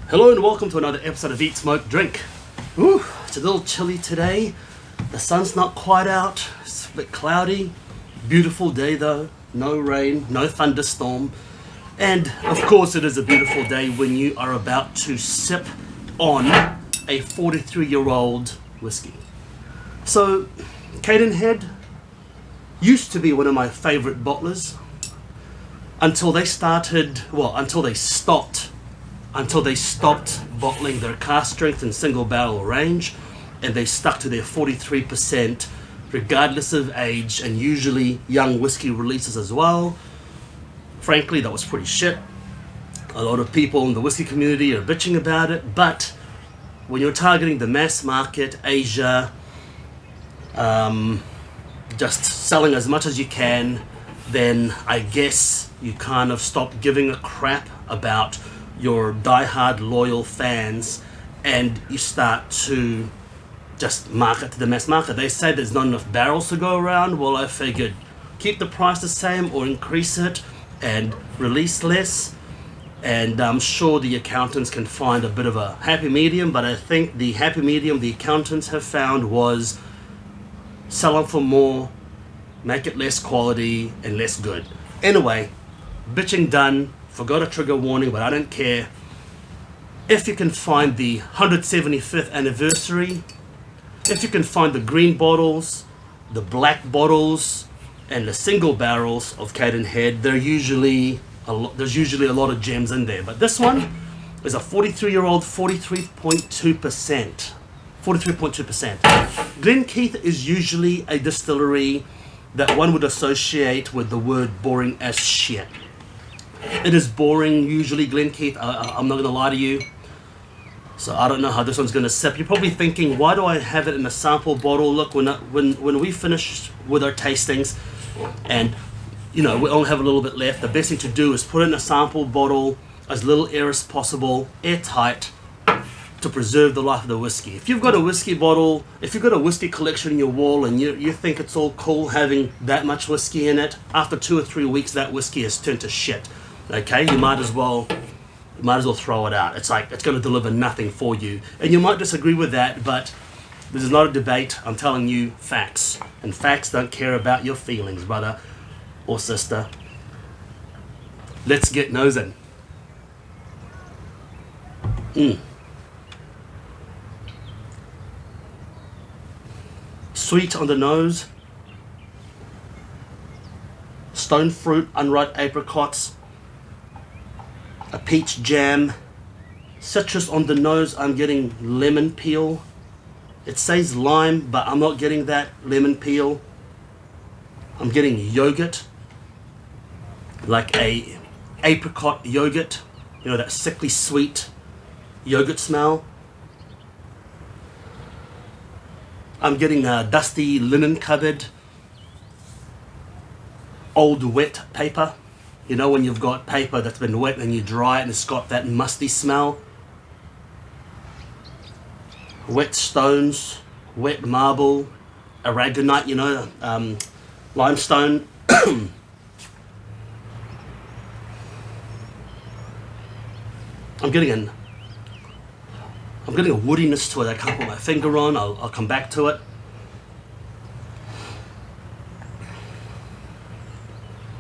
Hello and welcome to another episode of Eat, Smoke, Drink. Ooh, it's a little chilly today. The sun's not quite out. It's a bit cloudy. Beautiful day though. No rain, no thunderstorm. And of course it is a beautiful day when you are about to sip on a 43-year-old whiskey. So, Cadenhead used to be one of my favorite bottlers until they stopped bottling their cask strength and single barrel range, and they stuck to their 43% regardless of age, and usually young whiskey releases as well. Frankly, that was pretty shit. A lot of people in the whiskey community are bitching about it, but when you're targeting the mass market, Asia, just selling as much as you can, then I guess you kind of stop giving a crap about your die-hard loyal fans, and you start to just market to the mass market. They say there's not enough barrels to go around. Well, I figured keep the price the same or increase it and release less, and I'm sure the accountants can find a bit of a happy medium. But I think the happy medium the accountants have found was sell them for more, make it less quality and less good. Anyway, bitching done. Forgot a trigger warning, but I don't care. If you can find the 175th anniversary, if you can find the green bottles, the black bottles, and the single barrels of Cadenhead, there's usually a lot of gems in there. But this one is a 43-year-old, 43.2%. 43.2%. Glen is usually a distillery that one would associate with the word boring as shit. It is boring, usually, Glen. I'm not going to lie to you. So I don't know how this one's going to sip. You're probably thinking, why do I have it in a sample bottle? Look, when we finish with our tastings, and we only have a little bit left, the best thing to do is put it in a sample bottle, as little air as possible, airtight, to preserve the life of the whiskey. If you've got a whiskey bottle, if you've got a whiskey collection in your wall and you think it's all cool having that much whiskey in it, after 2 or 3 weeks that whiskey has turned to shit. Okay, you might as well throw it out. It's like it's going to deliver nothing for you. And you might disagree with that, but this is not a debate. I'm telling you facts, and facts don't care about your feelings, brother or sister. Let's get nosing. Sweet on the nose, stone fruit, unripe apricots, a peach jam, citrus on the nose. I'm getting lemon peel. It says lime, but I'm not getting that lemon peel. I'm getting yogurt, like a apricot yogurt, that sickly sweet yogurt smell. I'm getting a dusty linen cupboard, old wet paper. When you've got paper that's been wet and you dry it and it's got that musty smell. Wet stones, wet marble, aragonite, limestone. I'm getting a woodiness to it I can't put my finger on. I'll come back to it.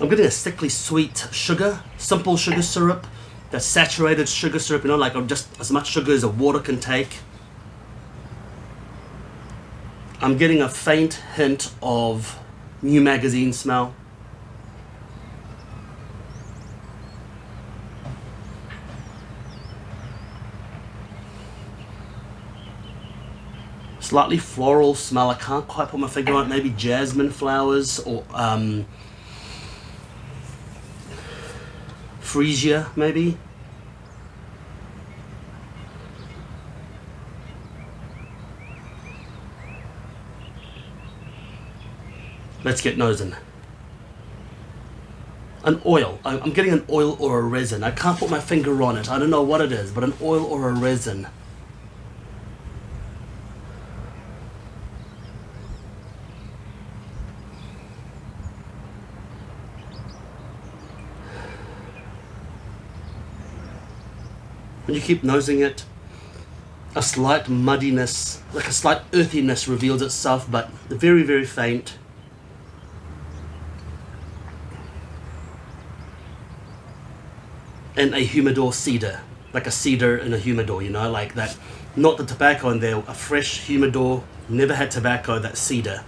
I'm getting a sickly sweet sugar, simple sugar syrup, that saturated sugar syrup, like just as much sugar as a water can take. I'm getting a faint hint of new magazine smell. Slightly floral smell. I can't quite put my finger on it. Maybe jasmine flowers or freesia, maybe. Let's get nosing. An oil. I'm getting an oil or a resin. I can't put my finger on it. I don't know what it is, but an oil or a resin. When you keep nosing it, a slight muddiness, like a slight earthiness reveals itself, but very, very faint. And a humidor cedar, like a cedar in a humidor, you know, like that. Not the tobacco in there, a fresh humidor, never had tobacco, that cedar.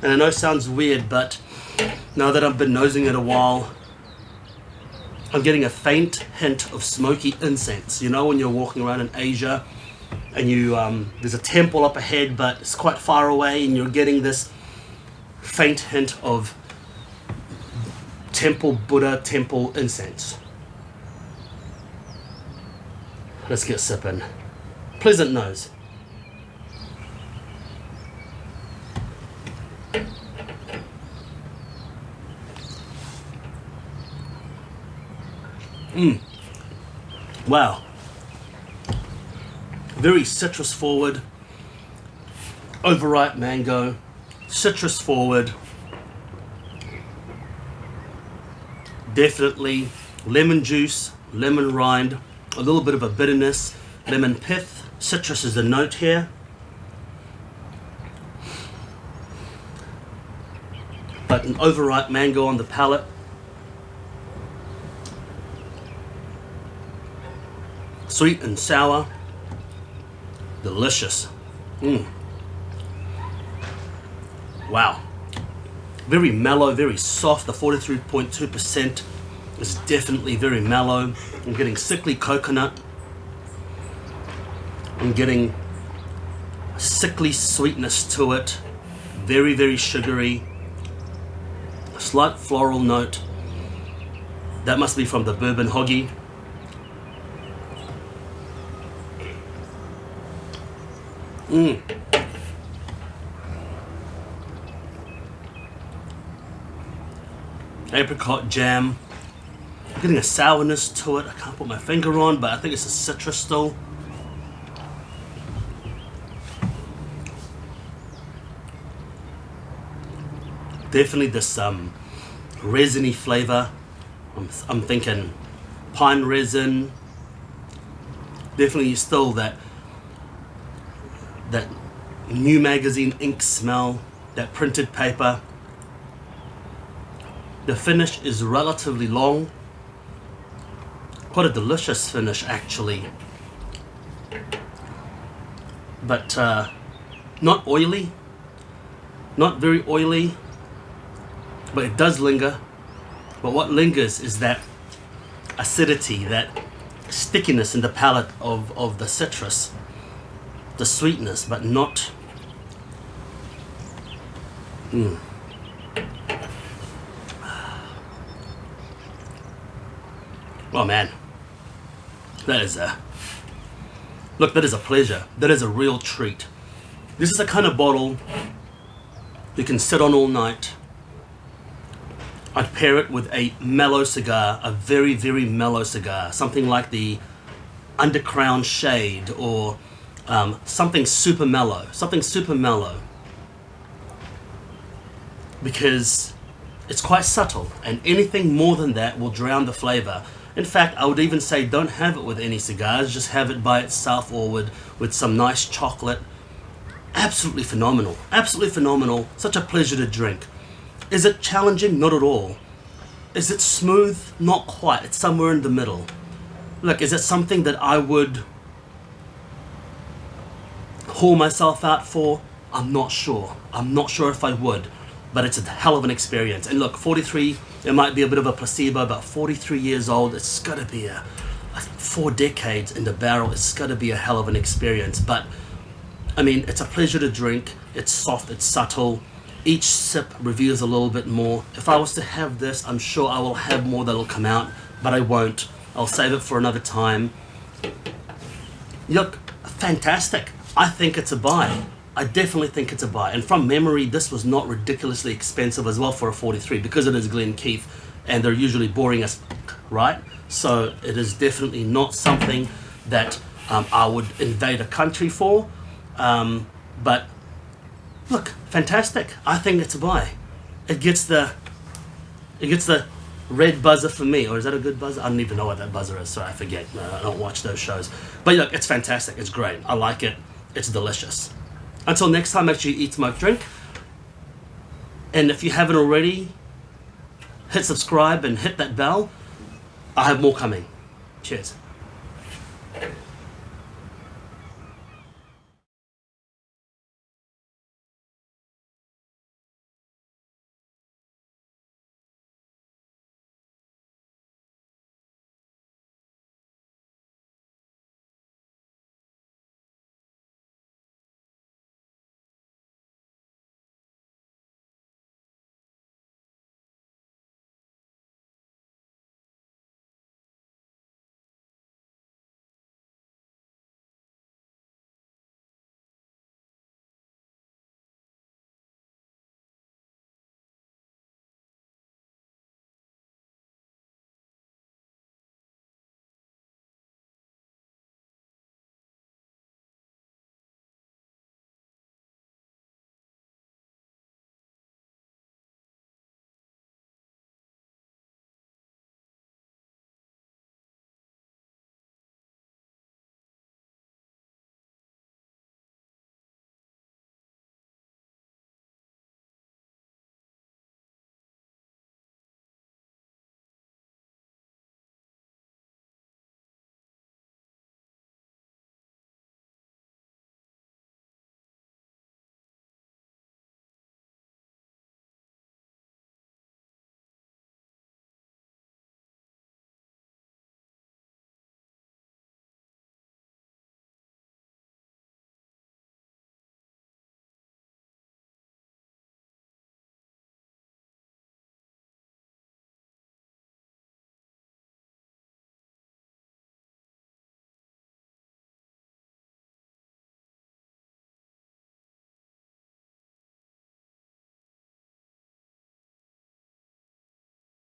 And I know it sounds weird, but now that I've been nosing it a while, I'm getting a faint hint of smoky incense. You know when you're walking around in Asia and you there's a temple up ahead, but it's quite far away, and you're getting this faint hint of Buddha temple incense. Let's get sipping. Pleasant nose. Wow. Very citrus forward. Overripe mango. Citrus forward. Definitely lemon juice, lemon rind, a little bit of a bitterness, lemon pith. Citrus is the note here. But an overripe mango on the palate. Sweet and sour, delicious. Wow, very mellow, very soft. The 43.2% is definitely very mellow. I'm getting sickly coconut. I'm getting sickly sweetness to it. Very, very sugary. A slight floral note. That must be from the bourbon hoggy. Apricot jam. I'm getting a sourness to it. I can't put my finger on, but I think it's a citrus still. Definitely this resiny flavor. I'm thinking pine resin. Definitely still that new magazine ink smell, that printed paper. The finish is relatively long. Quite a delicious finish actually. But not oily, not very oily, but it does linger. But what lingers is that acidity, that stickiness in the palate of the citrus. The sweetness, but not... Oh man, that is a... Look, that is a pleasure. That is a real treat. This is the kind of bottle you can sit on all night. I'd pair it with a mellow cigar, a very, very mellow cigar. Something like the Undercrown Shade, or something super mellow. Because it's quite subtle, and anything more than that will drown the flavor. In fact, I would even say don't have it with any cigars, just have it by itself or with some nice chocolate. Absolutely phenomenal. Absolutely phenomenal. Such a pleasure to drink. Is it challenging? Not at all. Is it smooth? Not quite. It's somewhere in the middle. Look, is it something that I would haul myself out for? I'm not sure. I'm not sure if I would. But it's a hell of an experience. And look, 43, it might be a bit of a placebo, but 43 years old, it's got to be 4 decades in the barrel. It's got to be a hell of an experience. But, I mean, it's a pleasure to drink. It's soft, it's subtle. Each sip reveals a little bit more. If I was to have this, I'm sure I will have more that'll come out, but I won't. I'll save it for another time. Look, fantastic. I think it's a buy. I definitely think it's a buy. And from memory, this was not ridiculously expensive as well for a 43 because it is Glen Keith and they're usually boring as right? So it is definitely not something that I would invade a country for. But look, fantastic. I think it's a buy. It gets the red buzzer for me, or is that a good buzzer? I don't even know what that buzzer is, so I forget. I don't watch those shows. But look, it's fantastic. It's great. I like it. It's delicious. Until next time, make sure you eat, smoke, drink. And if you haven't already, hit subscribe and hit that bell. I have more coming. Cheers.